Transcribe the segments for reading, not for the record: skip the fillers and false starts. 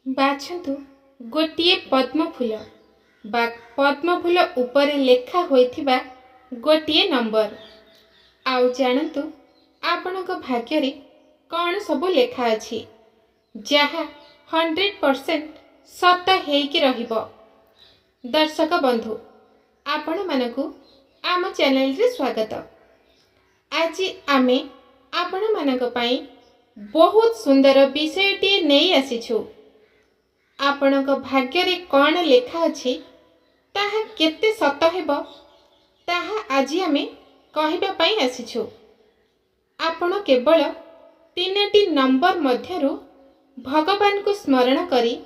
बाछंतु गोटिए पद्मफूल बा पद्मफूल उपरे लेखा होइथिबा गोटिए नंबर। आउ जानतु आपणक भाग्य कौन सबु लेखा अछि जहा 100% सत हेइकी रहिबो। दर्शक बंधु आपण मानकु आम चैनल रे स्वागत। आज आमे आपण मानक पई बहुत सुंदर विषयटी नहीं आसीछु। आपणक भाग्य रे कौन लेखा अछि ताहा केते सत हेबो ताहा आज आमे कहिबा पई आसीछु। आपण केवल 3टी नंबर मध्यरु भगवान को स्मरण करी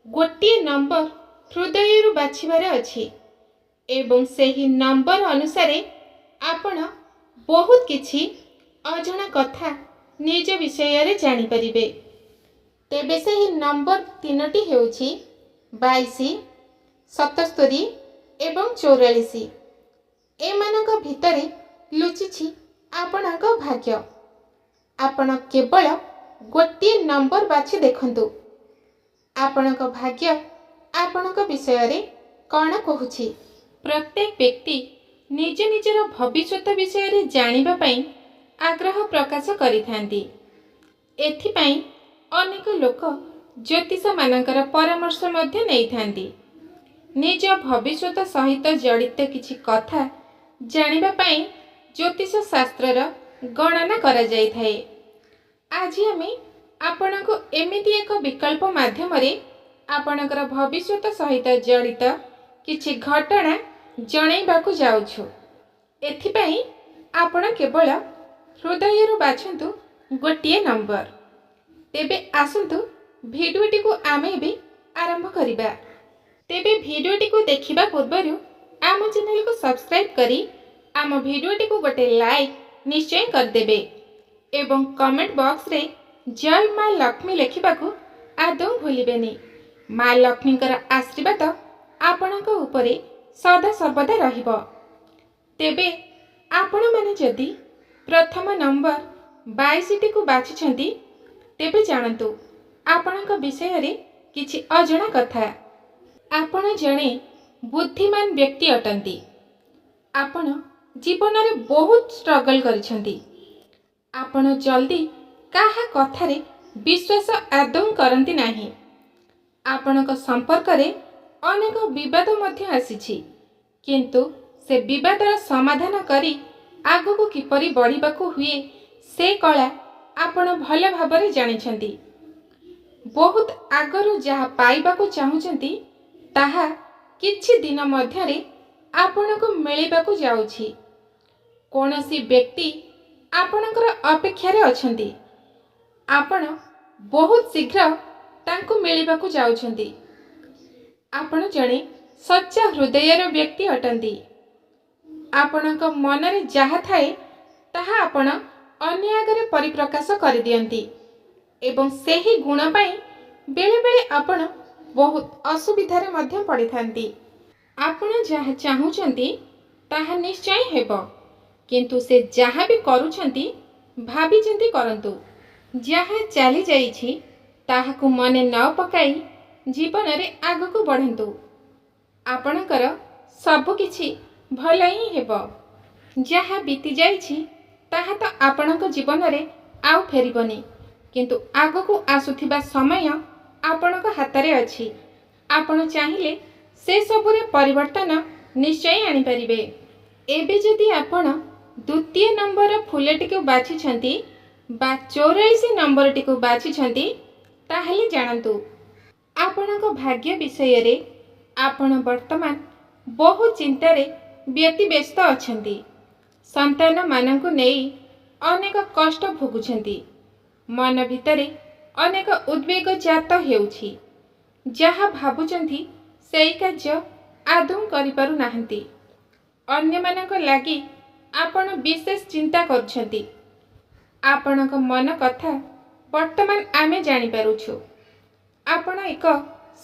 गोटिए नंबर हृदय बाछिबार अछि एवं सेही नंबर अनुसारे आपण बहुत किछि अजणा कथा निज विषय रे जानि परिबे। तेबे सेही नंबर 3टी हेउछि 22, 77 एवं 44। एमानक भितरे लुचिछि आपणक भाग्य। आपण केवल गोटिए नंबर बाछि देखंतु आपणक भाग्य आपणक विषय रे कौन कहूछि। प्रत्येक व्यक्ति निज निजर भविष्यत विषय रे जानिबा पई आग्रह प्रकाश करिथांती। एथिपई अनेक लोक ज्योतिष मानकर परामर्श मध्य नहीं थांती। निज भविष्यत सहित जड़ित किछि कथा जानिबा पई ज्योतिष शास्त्रर गणना करा जाई थाए। आज आमे आपनको एमिति एक विकल्प माध्यम रे आपणकर भविष्यत सहित जड़ित किछि घटना जणैबाकु जाउछु। एथिपई आपण केवल हृदय बाछंतु गोटिए नंबर। तेबे आसंतु भिडियोटी को आमे भी आरंभ करिबा। तेबे भिडियोटी को देखिबा पूर्वरु आम चैनल को सब्सक्राइब करी आम भिडियोटी को गोटे लाइक निश्चय कर देबे एवं कमेंट बॉक्स रे जय मां लक्ष्मी लिखिबाकू आदौ भूलिबेनी। मां लक्ष्मीकर आशीर्वाद आपणक उपरे सदा सर्वदा रहिबो। तेबे आपण माने जदि प्रथम नंबर 22 टी को बाछिछंती तेबे जानतु आपणक विषय रे किछि अजणा कथा। आपण जणे बुद्धिमान व्यक्ति अटंती। आपण जीवन रे बहुत स्ट्रगल करिछंती। आपण जल्दी काहा कथा रे विश्वास आदौ करंती नाही। आपणक संपर्क रे अनेक विवाद मध्य आसीछि किंतु से विवादर समाधान करी आगु को किपरि बढ़िबाकू हुए से कला आपण भल भाबरे जानिछंती। बहुत आगरु जहा पाइबाकू चाहुचंती ताहा किछि दिन मध्यरे आपणको मिलिबाकू जाउछि। कोनोसी व्यक्ति आपणकर अपेक्षा रे अछंती। आपण बहुत शीघ्र तांको मिलिबाकू जाउछंती। आपण जणे सच्चा हृदयर व्यक्ति अटंती। आपणक मन रे जहा थाए ताहा आपण अन्य आगरे परिप्रकाश कर दियंती एवं सेही गुण पाई बेले बेले आपण बहुत असुविधारे मध्य पड़ी थांती। आपण जहा चाहुचंती ताहा निश्चय हेबो किंतु से जहा भी करूछंती भाबी चिंती करंतु। जहा चली जाईछि ताहाकू मने न पकाई जीवन रे आगु को बढ़ंतु। आपणकर सब किछि भल ही हेबो। जहा बीती जाईछि ताहा तो आपणक जीवन रे आउ फेरिबनी किंतु आगु को आसुथिबा समय आपणक हाथ रे अछि। आपण चाहिले से सबुरे परिवर्तन निश्चय आनी परिबे। एबे जदि आपण द्वितीय नंबर फूलटी को बाछि छंती बा 44 नंबर टी को बाछि छंती ताहले जानंतु आपणक भाग्य विषय रे आपण वर्तमान बहुत चिंता रे व्यतिव्यस्त अछंती। संतान मानंकु नेई अनेक कष्ट भोगुछंती। मन भितरे अनेक उद्वेग जात हेउछि। जहा भाबुचंती सेई कार्य आदौ करि पारु नाहंती। अन्य मानक लागि आपण विशेष चिंता करछंती। आपणक मन कथा वर्तमान आमे जानि पारुछु। आपण एक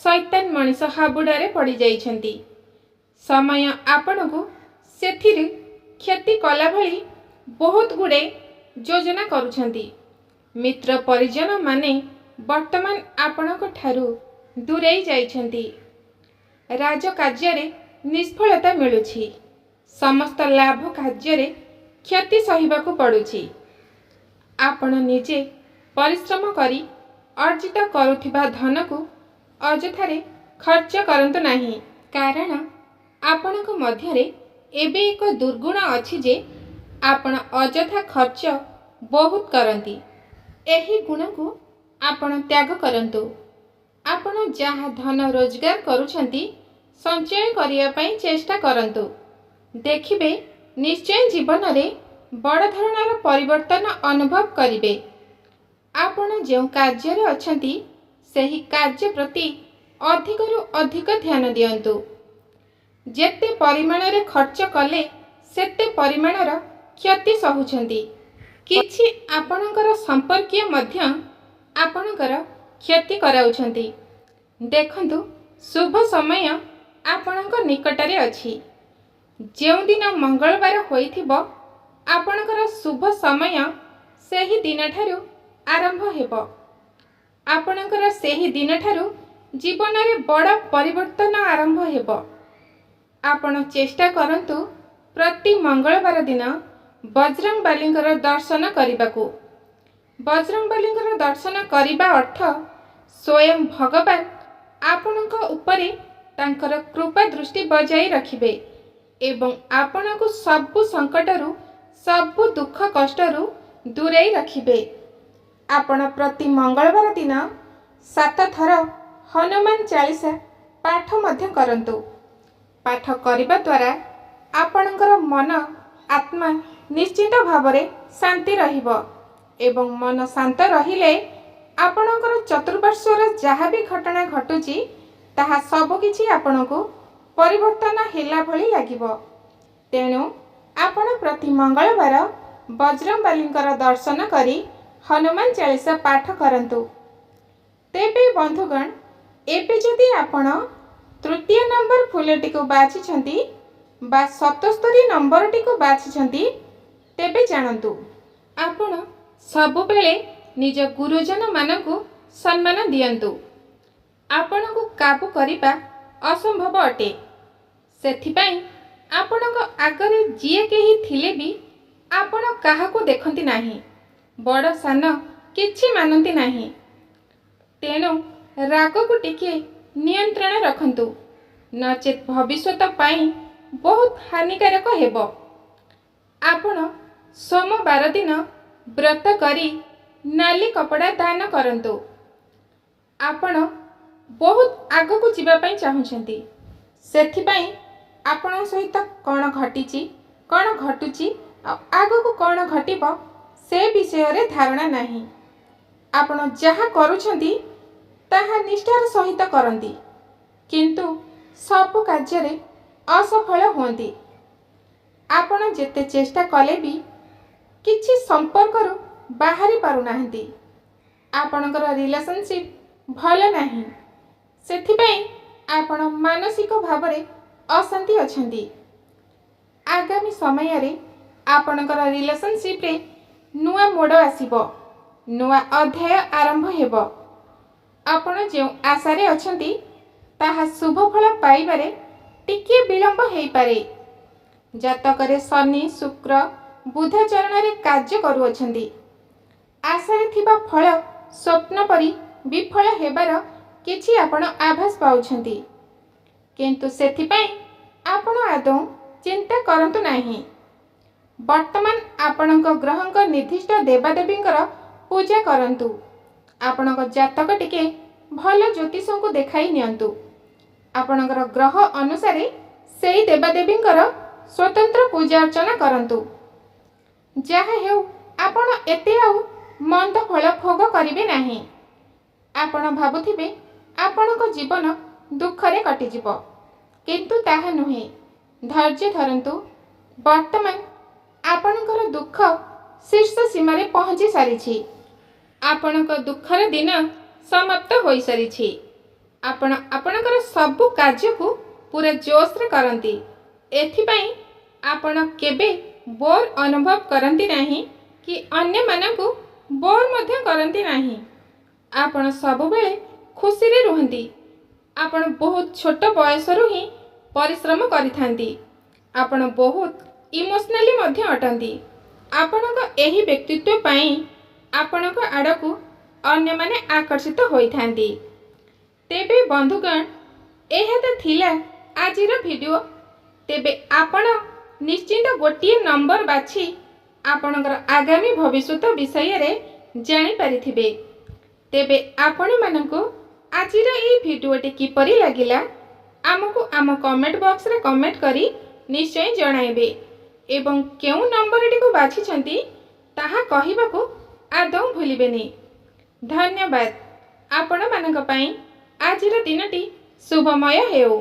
शैतान मनीष हाबुडारे पड़ी जाइछंती। समय आपणकु सेथिरे क्षति कला भली बहुत गुडे योजना करुछंती। मित्र परिजन माने वर्तमान आपणक ठारू ଦୂରେଇ ଯାଇଛନ୍ତି। ରାଜକାର୍ଯ୍ୟରେ ନିଷ୍ଫଳତା ମିଳୁଛି। ସମସ୍ତ ଲାଭ କାର୍ଯ୍ୟରେ କ୍ଷତି ସହିବାକୁ ପଡ଼ୁଛି। ଆପଣ ନିଜେ ପରିଶ୍ରମ କରି ଅର୍ଜିତ କରୁଥିବା ଧନକୁ ଅଯଥାରେ ଖର୍ଚ୍ଚ କରନ୍ତୁ ନାହିଁ। କାରଣ ଆପଣଙ୍କ ମଧ୍ୟରେ ଏବେ ଏକ ଦୁର୍ଗୁଣ ଅଛି ଯେ ଆପଣ ଅଯଥା ଖର୍ଚ୍ଚ ବହୁତ କରନ୍ତି। ଏହି ଗୁଣକୁ ଆପଣ ତ୍ୟାଗ କରନ୍ତୁ। ଆପଣ ଯାହା ଧନ ରୋଜଗାର କରୁଛନ୍ତି ସଞ୍ଚୟ କରିବା ପାଇଁ ଚେଷ୍ଟା କରନ୍ତୁ। ଦେଖିବେ ନିଶ୍ଚୟ ଜୀବନରେ ବଡ଼ ଧରଣର ପରିବର୍ତ୍ତନ ଅନୁଭବ କରିବେ। ଆପଣ ଯେଉଁ କାର୍ଯ୍ୟରେ ଅଛନ୍ତି ସେହି କାର୍ଯ୍ୟ ପ୍ରତି ଅଧିକରୁ ଅଧିକ ଧ୍ୟାନ ଦିଅନ୍ତୁ। ଯେତେ ପରିମାଣରେ ଖର୍ଚ୍ଚ କଲେ ସେତେ ପରିମାଣର କ୍ଷତି ସହୁଛନ୍ତି। କିଛି ଆପଣଙ୍କର ସମ୍ପର୍କୀୟ ମଧ୍ୟ ଆପଣଙ୍କର କ୍ଷତି କରାଉଛନ୍ତି। ଦେଖନ୍ତୁ, ଶୁଭ ସମୟ ଆପଣଙ୍କ ନିକଟରେ ଅଛି। ଯେଉଁଦିନ ମଙ୍ଗଳବାର ହୋଇଥିବ ଆପଣଙ୍କର ଶୁଭ ସମୟ ସେହି ଦିନଠାରୁ ଆରମ୍ଭ ହେବ। ଆପଣଙ୍କର ସେହି ଦିନଠାରୁ ଜୀବନରେ ବଡ଼ ପରିବର୍ତ୍ତନ ଆରମ୍ଭ ହେବ। ଆପଣ ଚେଷ୍ଟା କରନ୍ତୁ ପ୍ରତି ମଙ୍ଗଳବାର ଦିନ ବଜରଙ୍ଗବାଲୀଙ୍କର ଦର୍ଶନ କରିବାକୁ। ବଜରଙ୍ଗବାଲୀଙ୍କର ଦର୍ଶନ କରିବା ଅର୍ଥ ସ୍ୱୟଂ ଭଗବାନ ଆପଣଙ୍କ ଉପରେ ତାଙ୍କର କୃପା ଦୃଷ୍ଟି ବଜାଇ ରଖିବେ ଏବଂ ଆପଣଙ୍କୁ ସବୁ ସଙ୍କଟରୁ, ସବୁ ଦୁଃଖ କଷ୍ଟରୁ ଦୂରେଇ ରଖିବେ। ଆପଣ ପ୍ରତି ମଙ୍ଗଳବାର ଦିନ 7 ଥର ହନୁମାନ ଚାଳିଶା ପାଠ ମଧ୍ୟ କରନ୍ତୁ। ପାଠ କରିବା ଦ୍ୱାରା ଆପଣଙ୍କର ମନ ଆତ୍ମା ନିଶ୍ଚିତ ଭାବରେ ଶାନ୍ତି ରହିବ ଏବଂ ମନ ଶାନ୍ତ ରହିଲେ ଆପଣଙ୍କର ଚତୁଃପାର୍ଶ୍ୱରେ ଯାହା ବି ଘଟଣା ଘଟୁଛି ତାହା ସବୁକିଛି ଆପଣଙ୍କୁ ପରିବର୍ତ୍ତନ ହେଲା ଭଳି ଲାଗିବ। ତେଣୁ ଆପଣ ପ୍ରତି ମଙ୍ଗଳବାର ବଜରଙ୍ଗବାଲୀଙ୍କର ଦର୍ଶନ କରି ହନୁମାନ ଚାଳିଶା ପାଠ କରନ୍ତୁ। ତେବେ ବନ୍ଧୁଗଣ, ଏବେ ଯଦି ଆପଣ ତୃତୀୟ ନମ୍ବର ଫୁଲଟିକୁ ବାଛିଛନ୍ତି ବା 77 ନମ୍ବରଟିକୁ ବାଛିଛନ୍ତି, ତେବେ ଜାଣନ୍ତୁ ଆପଣ ସବୁବେଳେ ନିଜ ଗୁରୁଜନମାନଙ୍କୁ ସମ୍ମାନ ଦିଅନ୍ତୁ। ଆପଣଙ୍କୁ କାବୁ କରିବା ଅସମ୍ଭବ ଅଟେ। ସେଥିପାଇଁ ଆପଣଙ୍କ ଆଗରେ ଯିଏ କେହି ଥିଲେ ବି ଆପଣ କାହାକୁ ଦେଖନ୍ତି ନାହିଁ, ବଡ଼ ସାନ କିଛି ମାନନ୍ତି ନାହିଁ। ତେଣୁ ରାଗକୁ ଟିକେ ନିୟନ୍ତ୍ରଣ ରଖନ୍ତୁ, ନଚେତ୍ ଭବିଷ୍ୟତ ପାଇଁ ବହୁତ ହାନିକାରକ ହେବ। ଆପଣ ସୋମବାର ଦିନ ବ୍ରତ କରି ନାଲି କପଡ଼ା ଦାନ କରନ୍ତୁ। ଆପଣ ବହୁତ ଆଗକୁ ଯିବା ପାଇଁ ଚାହୁଁଛନ୍ତି। ସେଥିପାଇଁ ଆପଣଙ୍କ ସହିତ କ'ଣ ଘଟିଛି, କ'ଣ ଘଟୁଛି ଆଉ ଆଗକୁ କ'ଣ ଘଟିବ ସେ ବିଷୟରେ ଧାରଣା ନାହିଁ। ଆପଣ ଯାହା କରୁଛନ୍ତି ତାହା ନିଷ୍ଠାର ସହିତ କରନ୍ତି, କିନ୍ତୁ ସବୁ କାର୍ଯ୍ୟରେ ଅସଫଳ ହୁଅନ୍ତି। ଆପଣ ଯେତେ ଚେଷ୍ଟା କଲେ ବି କିଛି ସମ୍ପର୍କରୁ ବାହାରି ପାରୁନାହାନ୍ତି। ଆପଣଙ୍କର ରିଲେସନସିପ୍ ଭଲ ନାହିଁ। ସେଥିପାଇଁ ଆପଣ ମାନସିକ ଭାବରେ ଅଶାନ୍ତି ଅଛନ୍ତି। ଆଗାମୀ ସମୟରେ ଆପଣଙ୍କର ରିଲେସନସିପ୍ରେ ନୂଆ ମୋଡ଼ ଆସିବ, ନୂଆ ଅଧ୍ୟାୟ ଆରମ୍ଭ ହେବ। ଆପଣ ଯେଉଁ ଆଶାରେ ଅଛନ୍ତି ତାହା ଶୁଭ ଫଳ ପାଇବାରେ ଟିକିଏ ବିଳମ୍ବ ହୋଇପାରେ। ଜାତକରେ ଶନି, ଶୁକ୍ର, ବୁଧ ଚରଣରେ କାର୍ଯ୍ୟ କରୁଅଛନ୍ତି। ଆଶାରେ ଥିବା ଫଳ ସ୍ୱପ୍ନ ପରି ବିଫଳ ହେବାର କିଛି ଆପଣ ଆଭାସ ପାଉଛନ୍ତି, କିନ୍ତୁ ସେଥିପାଇଁ ଆପଣ ଆଦୌ ଚିନ୍ତା କରନ୍ତୁ ନାହିଁ। ବର୍ତ୍ତମାନ ଆପଣଙ୍କ ଗ୍ରହଙ୍କ ନିର୍ଦ୍ଦିଷ୍ଟ ଦେବାଦେବୀଙ୍କର ପୂଜା କରନ୍ତୁ। ଆପଣଙ୍କ ଜାତକ ଟିକେ ଭଲ ଜ୍ୟୋତିଷଙ୍କୁ ଦେଖାଇ ନିଅନ୍ତୁ। ଆପଣଙ୍କର ଗ୍ରହ ଅନୁସାରେ ସେହି ଦେବାଦେବୀଙ୍କର ସ୍ୱତନ୍ତ୍ର ପୂଜା ଅର୍ଚ୍ଚନା କରନ୍ତୁ। ଯାହା ହେଉ, ଆପଣ ଏତେ ଆଉ ମନ୍ଦ ଫଳ ଭୋଗ କରିବେ ନାହିଁ। ଆପଣ ଭାବୁଥିବେ ଆପଣଙ୍କ ଜୀବନ ଦୁଃଖରେ କଟିଯିବ, କିନ୍ତୁ ତାହା ନୁହେଁ। ଧୈର୍ଯ୍ୟ ଧରନ୍ତୁ। ବର୍ତ୍ତମାନ ଆପଣଙ୍କର ଦୁଃଖ ଶୀର୍ଷ ସୀମାରେ ପହଞ୍ଚି ସାରିଛି। ଆପଣଙ୍କ ଦୁଃଖର ଦିନ ସମାପ୍ତ ହୋଇସାରିଛି। ଆପଣ ଆପଣଙ୍କର ସବୁ କାର୍ଯ୍ୟକୁ ପୁରା ଜୋସ୍ରେ କରନ୍ତି। ଏଥିପାଇଁ ଆପଣ କେବେ ବୋର୍ ଅନୁଭବ କରନ୍ତି ନାହିଁ କି ଅନ୍ୟମାନଙ୍କୁ ବୋର୍ ମଧ୍ୟ କରନ୍ତି ନାହିଁ। ଆପଣ ସବୁବେଳେ ଖୁସିରେ ରୁହନ୍ତି। ଆପଣ ବହୁତ ଛୋଟ ବୟସରୁ ହିଁ ପରିଶ୍ରମ କରିଥାନ୍ତି। ଆପଣ ବହୁତ ଇମୋସନାଲି ମଧ୍ୟ ଅଟନ୍ତି। ଆପଣଙ୍କ ଏହି ବ୍ୟକ୍ତିତ୍ୱ ପାଇଁ ଆପଣଙ୍କ ଆଡ଼କୁ ଅନ୍ୟମାନେ ଆକର୍ଷିତ ହୋଇଥାନ୍ତି। ତେବେ ବନ୍ଧୁଗଣ, ଏହା ତ ଥିଲା ଆଜିର ଭିଡ଼ିଓ। ତେବେ ଆପଣ ନିଶ୍ଚିନ୍ତ ଗୋଟିଏ ନମ୍ବର ବାଛି ଆପଣଙ୍କର ଆଗାମୀ ଭବିଷ୍ୟତ ବିଷୟରେ ଜାଣିପାରିଥିବେ। ତେବେ ଆପଣମାନଙ୍କୁ ଆଜିର ଏହି ଭିଡ଼ିଓଟି କିପରି ଲାଗିଲା ଆମକୁ ଆମ କମେଣ୍ଟ ବକ୍ସରେ କମେଣ୍ଟ କରି ନିଶ୍ଚୟ ଜଣାଇବେ ଏବଂ କେଉଁ ନମ୍ବରଟିକୁ ବାଛିଛନ୍ତି ତାହା କହିବାକୁ ଆଦୌ ଭୁଲିବେନି। ଧନ୍ୟବାଦ। ଆପଣମାନଙ୍କ ପାଇଁ ଆଜିର ଦିନଟି ଶୁଭମୟ ହେଉ।